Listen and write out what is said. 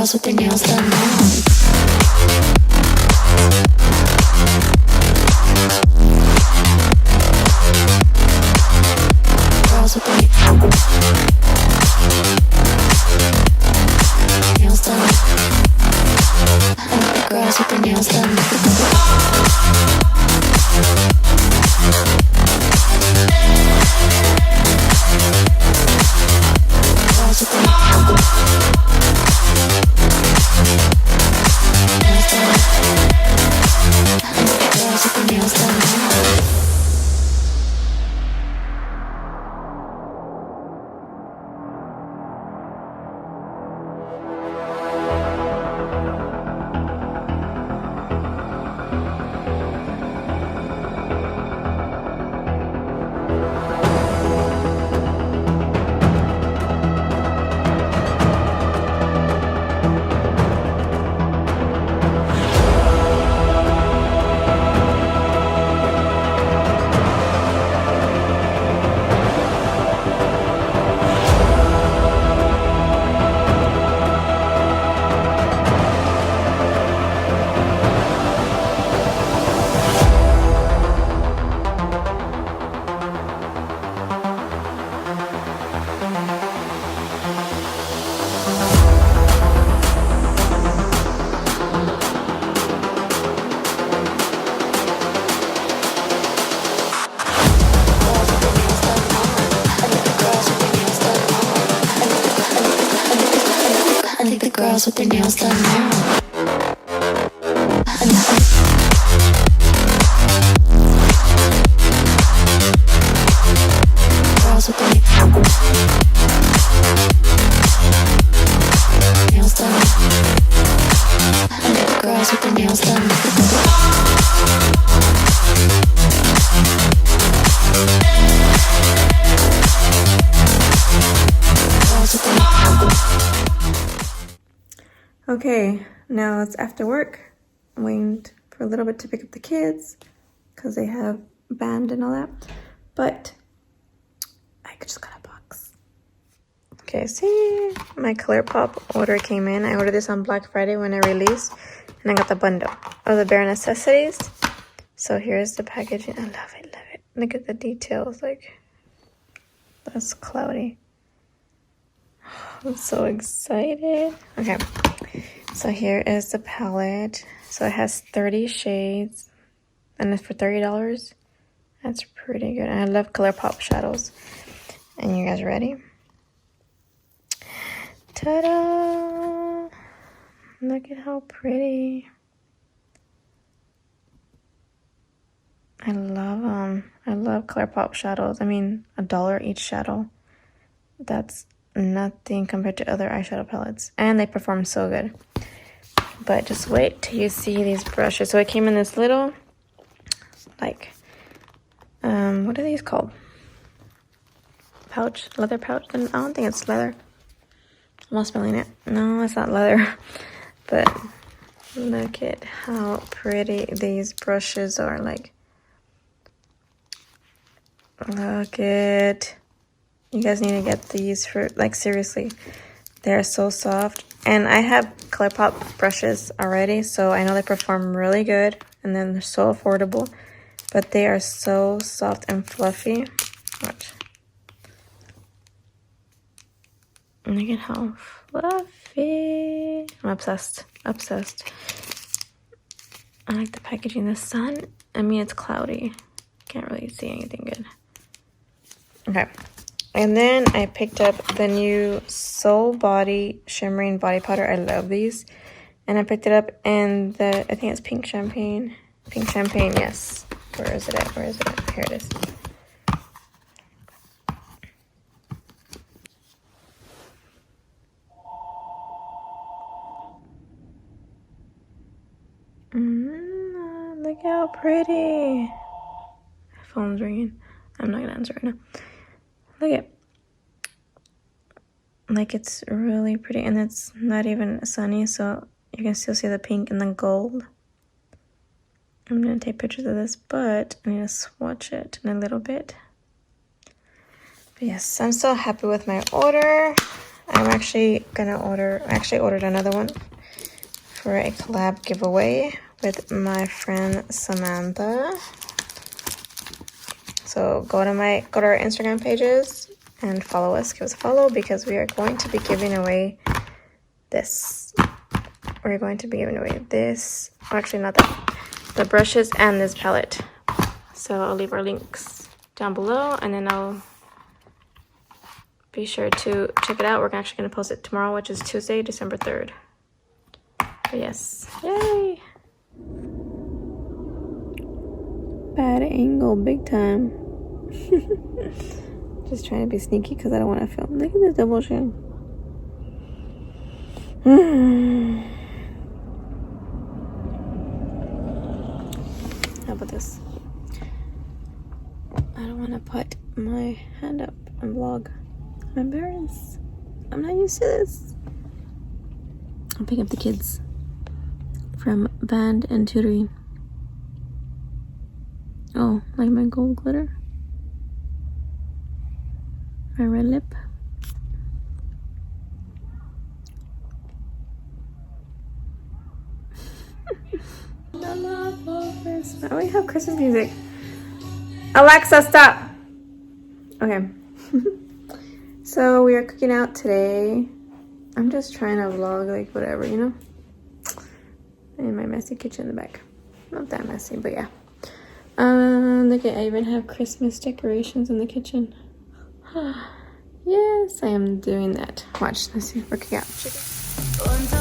girls with their nails done now. Girls with their nails done. I like the girls with their nails done. Girls with their nails done now. Girls with their nails done now. Girls with their nails done. I like the girls with their nails done. Girls with their Okay, now it's after work. I'm waiting for a little bit to pick up the kids because they have band and all that. But I just got a box. Okay, see, my Colourpop order came in. I ordered this on Black Friday when it released, and I got the bundle of the bare necessities. So here's the packaging. I love it, love it. Look at the details. Like, that's cloudy. I'm so excited. Okay, so here is the palette. So it has 30 shades and it's for $30. That's pretty good. And I love Colourpop shadows. And you guys ready? Ta-da! Look at how pretty. I love Colourpop shadows. I mean, $1 each shadow. That's nothing compared to other eyeshadow palettes, and they perform so good. But just wait till you see these brushes. So it came in this little, like, what are these called? Pouch, leather pouch. I don't think it's leather. I'm not smelling it. No, it's not leather. But look at how pretty these brushes are. Like, look at. You guys need to get these for, like, seriously. They're so soft. And I have Colourpop brushes already, so I know they perform really good. And then they're so affordable. But they are so soft and fluffy. Watch. Look at how fluffy. I'm obsessed. Obsessed. I like the packaging. The sun, I mean, it's cloudy. Can't really see anything good. Okay. And then I picked up the new Soul Body Shimmering Body Powder. I love these. And I picked it up in the, I think it's pink champagne. Pink champagne, yes. Where is it at? Where is it at? Here it is. Look how pretty. My phone's ringing. I'm not going to answer right now. Look at, like, it's really pretty, and it's not even sunny, so you can still see the pink and the gold. I'm gonna take pictures of this, but I need to swatch it in a little bit. But yes, I'm so happy with my order. I'm actually gonna order, I actually ordered another one for a collab giveaway with my friend Samantha. So go to our Instagram pages and follow us, give us a follow, because we are going to be giving away this. We're going to be giving away this, actually not that, the brushes and this palette. So I'll leave our links down below, and then I'll be sure to check it out. We're actually going to post it tomorrow, which is Tuesday, December 3rd. But yes, yay! Bad angle, big time. Just trying to be sneaky because I don't want to film. Look at this double chin. How about this? I don't want to put my hand up and vlog. I'm embarrassed. I'm not used to this. I'll pick up the kids from band and tutoring. Oh, like my gold glitter. My red lip. Why do we have Christmas music? Alexa, stop! Okay. So we are cooking out today. I'm just trying to vlog like whatever, you know? In my messy kitchen in the back. Not that messy, but yeah. Look at, I even have Christmas decorations in the kitchen. Yes, I am doing that. Watch, let's see, we're cooking out chicken.